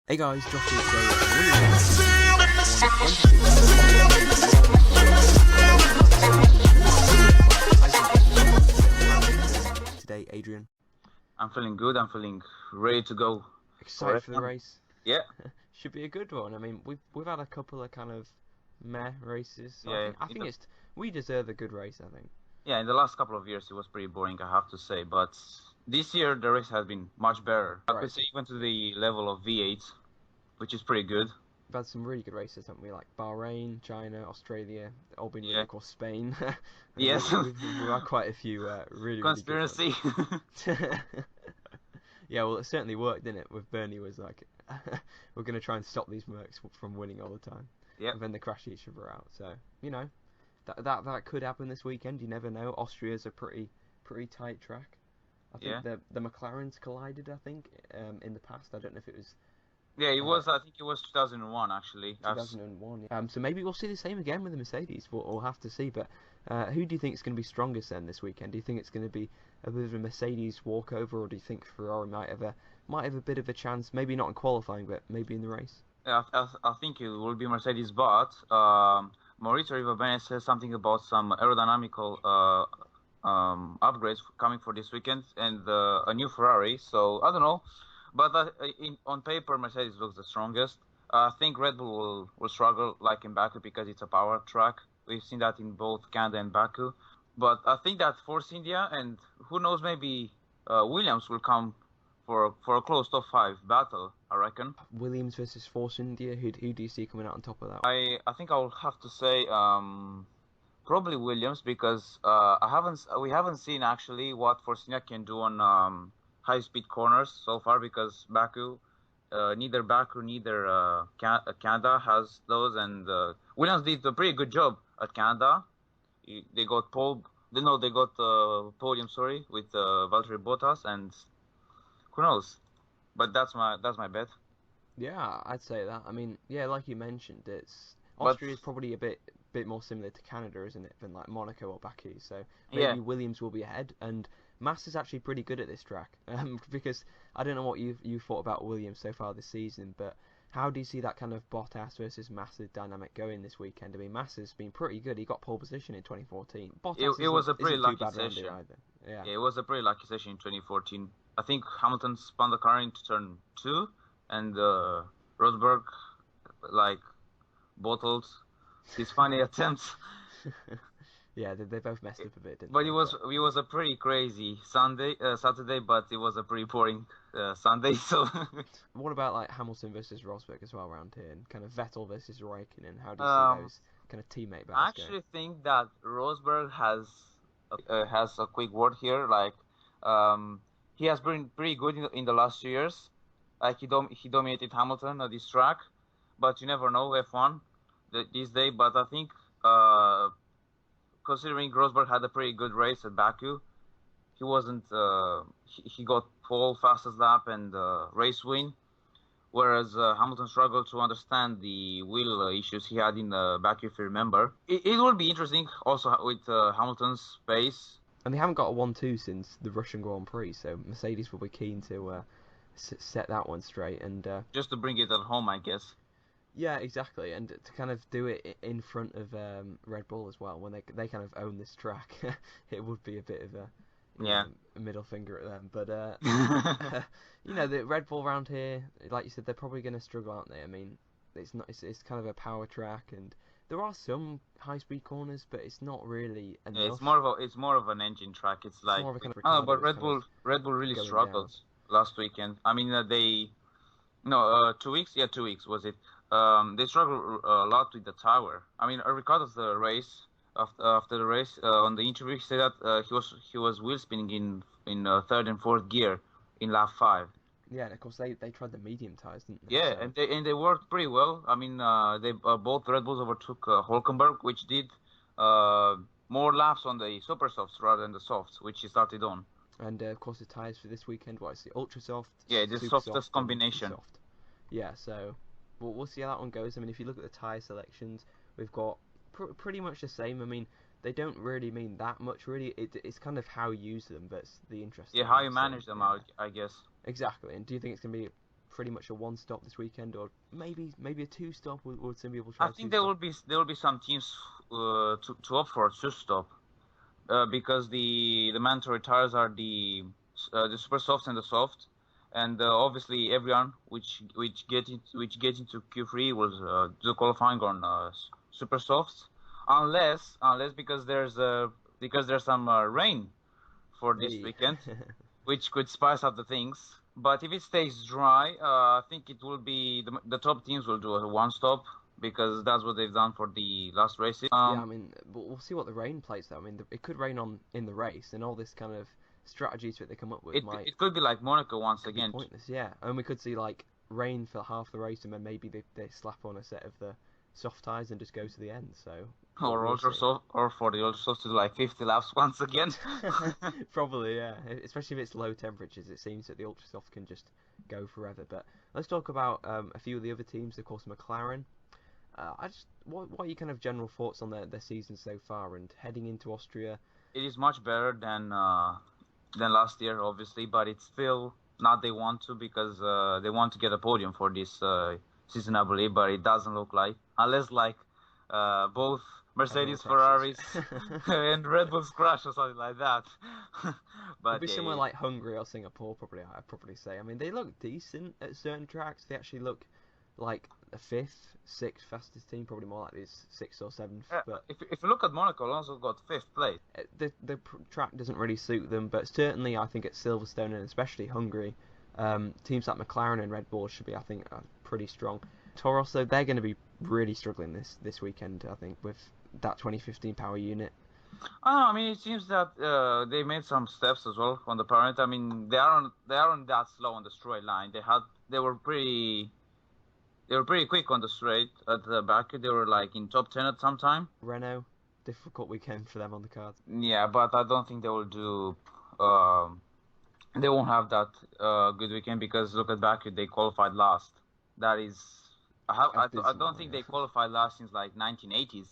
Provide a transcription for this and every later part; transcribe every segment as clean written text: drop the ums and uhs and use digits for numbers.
Hey guys, Josh here today. Adrian. I'm feeling good. I'm feeling ready to go. Excited for the race? Yeah. Should be a good one. I mean, we've had a couple of kind of meh races. So Yeah. I think we deserve a good race. I think. Yeah. In the last couple of years, it was pretty boring, I have to say. But this year, the race has been much better. I could say even to the level of V8, which is pretty good. We've had some really good races, haven't we? Like Bahrain, China, Australia, all been really, Yeah. of course, Spain. Yes. we've had quite a few really Conspiracy. Really good Yeah, well, it certainly worked, didn't it? With Bernie was like, we're going to try and stop these mercs from winning all the time. Yeah. And then they crash each other out. So, you know, that could happen this weekend. You never know. Austria's a pretty tight track. I think the McLarens collided, I think, in the past. I don't know if it was... Yeah, it was. I think it was 2001, actually. 2001. Yeah. So maybe we'll see the same again with the Mercedes. We'll have to see. But who do you think is going to be strongest then this weekend? Do you think it's going to be a bit of a Mercedes walkover, or do you think Ferrari might have a bit of a chance? Maybe not in qualifying, but maybe in the race. Yeah, I think it will be Mercedes, but Maurizio Rivabene's says something about some aerodynamical upgrades coming for this weekend and a new Ferrari. So I don't know, but on paper, Mercedes looks the strongest. I think Red Bull will struggle like in Baku because it's a power track. We've seen that in both Canada and Baku. But I think that Force India and who knows, maybe Williams will come for a close top 5 battle, I reckon. Williams versus Force India. Who do you see coming out on top of that? I think I will have to say probably Williams because we haven't seen actually what Force India can do on high speed corners so far, because neither Baku neither Canada has those, and Williams did a pretty good job at Canada. They got podium, sorry, with Valtteri Bottas, and who knows? But that's my bet. Yeah, I'd say that. I mean, yeah, like you mentioned, Austria is probably a bit more similar to Canada, isn't it, than like Monaco or Baku. So maybe Williams will be ahead, and Mass is actually pretty good at this track. Because I don't know what you thought about Williams so far this season, but how do you see that kind of Bottas versus Massa dynamic going this weekend? I mean, Massa's been pretty good. He got pole position in 2014. Bottas it was a pretty lucky session. Yeah, it was a pretty lucky session in 2014. I think Hamilton spun the car into turn 2, and Rosberg bottled his final attempts. Yeah, they both messed up a bit, didn't but they? It was a pretty crazy Saturday, but it was a pretty boring Sunday. So what about like Hamilton versus Rosberg as well around here, and kind of Vettel versus Raikkonen? How do you see those kind of teammate battles I actually think that Rosberg has a quick word here. He has been pretty good in the last 2 years. Like he dominated Hamilton at this track, but you never know F1 this day. But I think considering Rosberg had a pretty good race at Baku, he wasn't. He got pole, fastest lap, and race win. Whereas Hamilton struggled to understand the wheel issues he had in Baku, if you remember. It will be interesting also with Hamilton's pace. And they haven't got a 1-2 since the Russian Grand Prix, so Mercedes will be keen to set that one straight and just to bring it at home, I guess. Yeah, exactly, and to kind of do it in front of Red Bull as well when they kind of own this track. It would be a bit of a middle finger at them, but the Red Bull around here, like you said, they're probably going to struggle, aren't they? I mean, it's kind of a power track, and there are some high speed corners, but it's not really enough. Yeah, it's more of an engine track. It's like but Red Bull really struggled last weekend. I mean, 2 weeks. Yeah, 2 weeks was it? They struggled a lot with the tower. I mean, Ricciardo's the race after the race on the interview, he said that he was wheel spinning in third and fourth gear in lap 5. Yeah, and of course they tried the medium tires, didn't they? Yeah, so. and they worked pretty well. I mean, they both Red Bulls overtook Hülkenberg, which did more laps on the super softs rather than the softs, which he started on. And of course the tires for this weekend, what is the ultra soft? Yeah, the softest combination. Soft. Yeah, so we'll see how that one goes. I mean, if you look at the tire selections, we've got pretty much the same. I mean, they don't really mean that much, really. It's kind of how you use them that's the interesting. Yeah, how you manage them, I guess. Exactly. And do you think it's going to be pretty much a one-stop this weekend, or maybe a two-stop? Will some people try? I think there will be some teams to opt for a two-stop because the mandatory tires are the super softs and the soft, and obviously everyone which get into Q3 will do qualifying on super softs, unless because there's some rain for this weekend, which could spice up the things. But if it stays dry, I think it will be the top teams will do a one-stop because that's what they've done for the last races. Yeah, I mean, we'll see what the rain plays though. I mean, it could rain in the race, and all this kind of strategies that they come up with it could be like Monaco once again. Pointless, yeah. And we could see like rain for half the race, and then maybe they slap on a set of the soft tyres and just go to the end. So. Or for the ultra soft to do like 50 laps once again. Probably, yeah. Especially if it's low temperatures, it seems that the ultra soft can just go forever. But let's talk about a few of the other teams. Of course, McLaren. What are your kind of general thoughts on their season so far and heading into Austria? It is much better than last year, obviously, but it's still not they want to because they want to get a podium for this season, I believe, but it doesn't look like unless like both Mercedes, Ferraris, and Red Bulls crash or something like that. But it'll be somewhere like Hungary or Singapore, probably. I'd probably say. I mean, they look decent at certain tracks. They actually look like a fifth, sixth fastest team, probably more like this sixth or seventh. But if you look at Monaco, Alonso got fifth place. The track doesn't really suit them, but certainly I think at Silverstone and especially Hungary, teams like McLaren and Red Bull should be, I think, pretty strong. Toro Rosso, they're going to be really struggling this weekend, I think, with that 2015 power unit. I mean, it seems that they made some steps as well on the parent. I mean, they aren't that slow on the straight line. They were pretty quick on the straight at the back. They were like in top 10 at some time. Renault, difficult weekend for them on the cards. Yeah, but I don't think they will do. They won't have that good weekend because look at Baku, they qualified last. That is, I don't think they qualified last since like 1980s.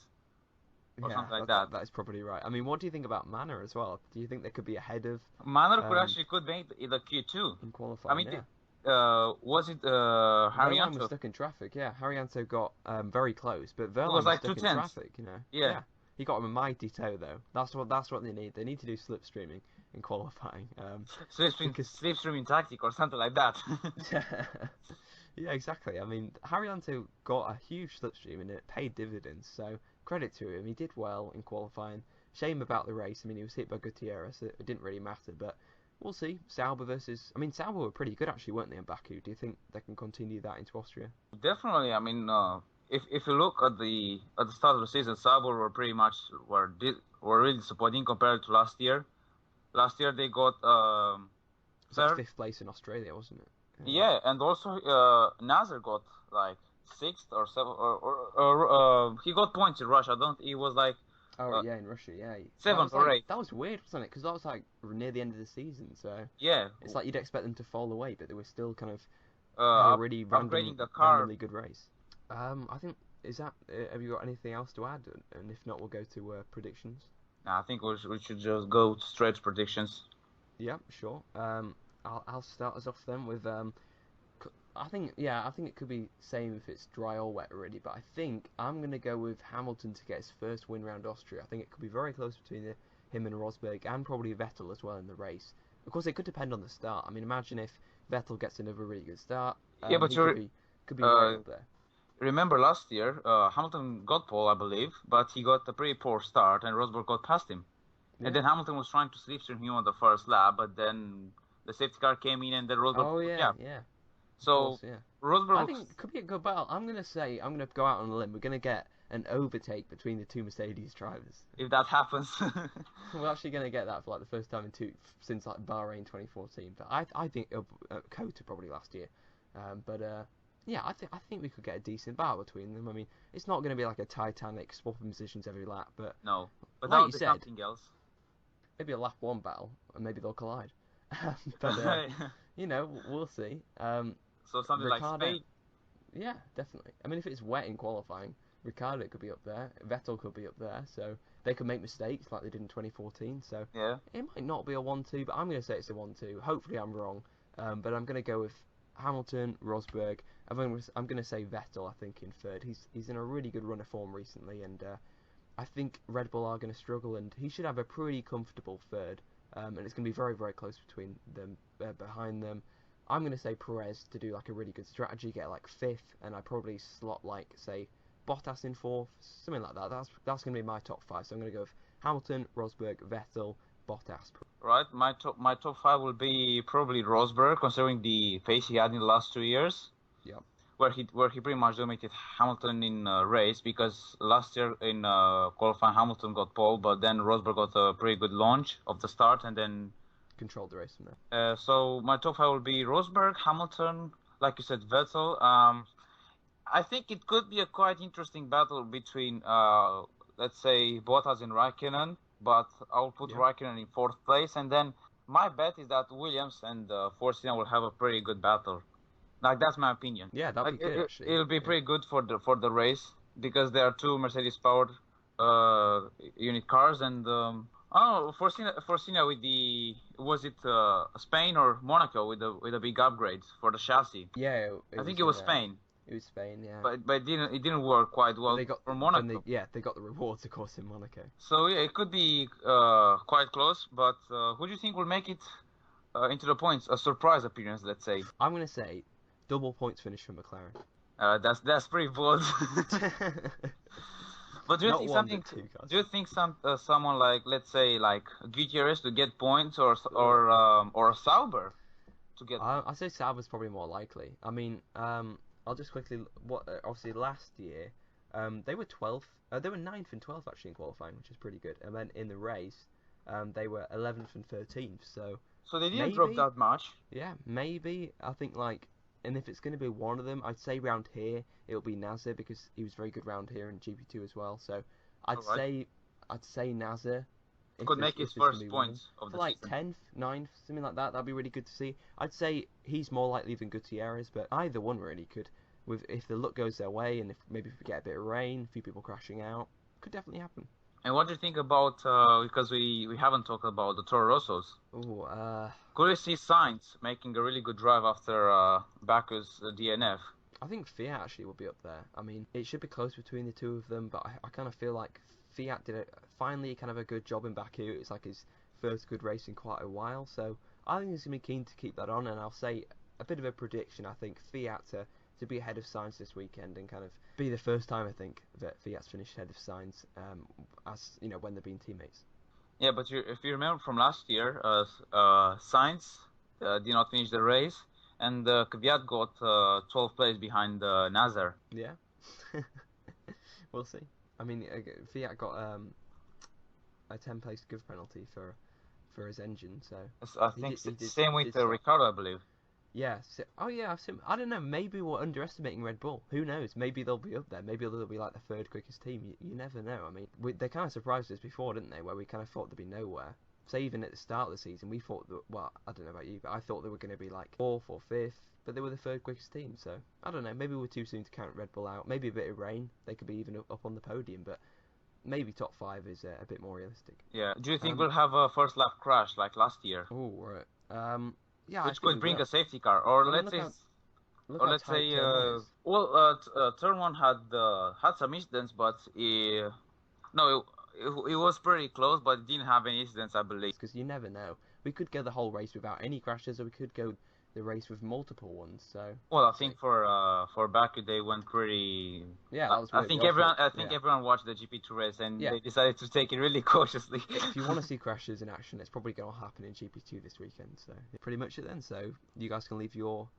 Or something like that. That is probably right. I mean, what do you think about Manor as well? Do you think they could be ahead of... Manor could make the Q2. In qualifying, I mean, was it Haryanto was stuck in traffic? Yeah, Haryanto got very close, but Verlaine was like stuck in traffic. You know. Yeah. He got him a mighty toe though. That's what they need. They need to do slipstreaming in qualifying. Slipstreaming tactic or something like that. Yeah, exactly. I mean, Haryanto got a huge slipstream and it paid dividends. So credit to him. He did well in qualifying. Shame about the race. I mean, he was hit by Gutierrez. So it didn't really matter, but. We'll see. Sauber were pretty good actually, weren't they, in Baku? Do you think they can continue that into Austria? Definitely. I mean, if you look at the start of the season, Sauber were pretty much were really disappointing compared to last year. Last year they got fifth place in Australia, wasn't it? Yeah, and also Nazar got like sixth or seventh, or he got points in Russia. He was like. Oh yeah, in Russia, yeah. Seventh or eighth. That was weird, wasn't it? Because that was like near the end of the season, so yeah, it's like you'd expect them to fall away, but they were still kind of a really randomly good race. I think is that. Have you got anything else to add? And if not, we'll go to predictions. I think we should just go straight to predictions. Yeah, sure. I'll start us off then with I think it could be same if it's dry or wet already, but I think I'm going to go with Hamilton to get his first win round Austria. I think it could be very close between him and Rosberg and probably Vettel as well in the race. Of course, it could depend on the start. I mean, imagine if Vettel gets another really good start. Yeah, but could be right up there. Remember last year, Hamilton got pole, I believe, but he got a pretty poor start and Rosberg got past him. Yeah. And then Hamilton was trying to slipstream him on the first lap, but then the safety car came in and then Rosberg... Oh, yeah. So, Rosberg... I think it could be a good battle. I'm going to go out on a limb. We're going to get an overtake between the two Mercedes drivers. If that happens. We're actually going to get that for like the first time since like Bahrain 2014. But I think Kota probably last year. Yeah, I think we could get a decent battle between them. I mean, it's not going to be like a Titanic swapping positions every lap, but... No, but like that would be something else. Maybe a lap one battle, and maybe they'll collide. But, we'll see. So something Ricciardo, like Spain? Yeah, definitely. I mean, if it's wet in qualifying, Ricciardo could be up there, Vettel could be up there, so they could make mistakes like they did in 2014. So yeah, it might not be a 1-2, but I'm going to say it's a 1-2. Hopefully I'm wrong, but I'm going to go with Hamilton, Rosberg. I'm going to say Vettel. I think in third. He's in a really good run of form recently, and I think Red Bull are going to struggle, and he should have a pretty comfortable third. And it's going to be very, very close between them, behind them. I'm going to say Perez to do like a really good strategy, get like fifth, and I probably slot like say Bottas in fourth, something like that. That's going to be my top five. So I'm going to go with Hamilton, Rosberg, Vettel, Bottas. Right, my top five will be probably Rosberg, considering the pace he had in the last 2 years. Yep. Where he pretty much dominated Hamilton in race, because last year in qualifying Hamilton got pole, but then Rosberg got a pretty good launch of the start and then controlled the race from there. So my top five will be Rosberg, Hamilton, like you said, Vettel. I think it could be a quite interesting battle between let's say Bottas and Raikkonen, but I'll put Raikkonen in fourth place, and then my bet is that Williams and Force India will have a pretty good battle. Like, that's my opinion. Yeah, that'd be good, actually. It'll be pretty good for the race, because there are two Mercedes-powered unit cars, and Force India with the, was it Spain or Monaco with the big upgrades for the chassis? Yeah, I think it was Spain. It was Spain, yeah. But it didn't work quite well for Monaco. They got the rewards, of course, in Monaco. So yeah, it could be quite close. But who do you think will make it into the points? A surprise appearance, let's say. I'm gonna say double points finish for McLaren. That's pretty bold. But do you think something? Do you think someone like, let's say, like Gutierrez to get points, or Sauber to get? I'd say Sauber's probably more likely. I mean, I'll just quickly. Obviously last year, they were 12th. They were 9th and 12th actually in qualifying, which is pretty good. And then in the race, they were 11th and 13th. So they didn't drop that much. Yeah, maybe. I think like. And if it's going to be one of them, I'd say round here it'll be Nasser, because he was very good round here in GP2 as well. So I'd say Nasser could make his first points of the season. Like 10th, 9th, something like that. That'd be really good to see. I'd say he's more likely than Gutierrez, but either one really could. If the luck goes their way, and if we get a bit of rain, a few people crashing out, could definitely happen. And what do you think about, because we haven't talked about the Toro Rossos. Could we see Sainz making a really good drive after Baku's DNF? I think Fiat actually will be up there. I mean, it should be close between the two of them, but I kind of feel like Fiat did finally kind of a good job in Baku. It's like his first good race in quite a while, so I think he's going to be keen to keep that on, and I'll say a bit of a prediction. I think Fiat to be ahead of Sainz this weekend, and kind of be the first time I think that Fiat's finished ahead of Sainz, as you know, when they've been teammates. Yeah, but if you remember from last year, Sainz did not finish the race, and Kvyat got 12th place behind Nasser. Yeah, we'll see. I mean, Fiat got a 10-place give penalty for his engine, so I think same with Ricciardo, I believe. Yeah. I don't know. Maybe we're underestimating Red Bull. Who knows? Maybe they'll be up there. Maybe they'll be like the third quickest team. You never know. I mean, they kind of surprised us before, didn't they? Where we kind of thought they'd be nowhere. Say even at the start of the season, we thought that. Well, I don't know about you, but I thought they were going to be like fourth or fifth. But they were the third quickest team. So I don't know. Maybe we're too soon to count Red Bull out. Maybe a bit of rain, they could be even up on the podium. But maybe top 5 is a bit more realistic. Yeah. Do you think we'll have a first lap crash like last year? Oh, right. Yeah, which could bring a safety car, or let's say, turn 1 had some incidents, but it was pretty close, but it didn't have any incidents, I believe. Because you never know. We could go the whole race without any crashes, or we could go the race with multiple ones. So. Well, I think for Baku they went pretty. Yeah, that was I think everyone watched the GP2 race, and they decided to take it really cautiously. If you want to see crashes in action, it's probably going to happen in GP2 this weekend. So pretty much it then. So you guys can leave your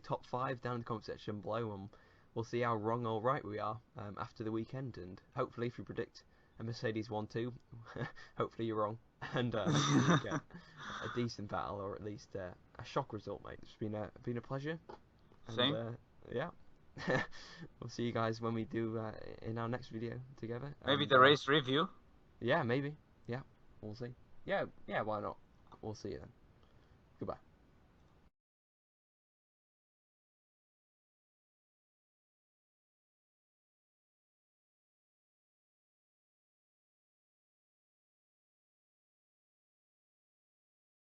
top 5 down in the comment section below, and we'll see how wrong or right we are after the weekend. And hopefully, if we predict a Mercedes 1-2, hopefully you're wrong, and you get a decent battle, or at least a shock result, mate. It's been a pleasure. Same. Yeah. We'll see you guys when we do in our next video together. Maybe the race review. Yeah, maybe. Yeah, we'll see. Yeah, why not? We'll see you then.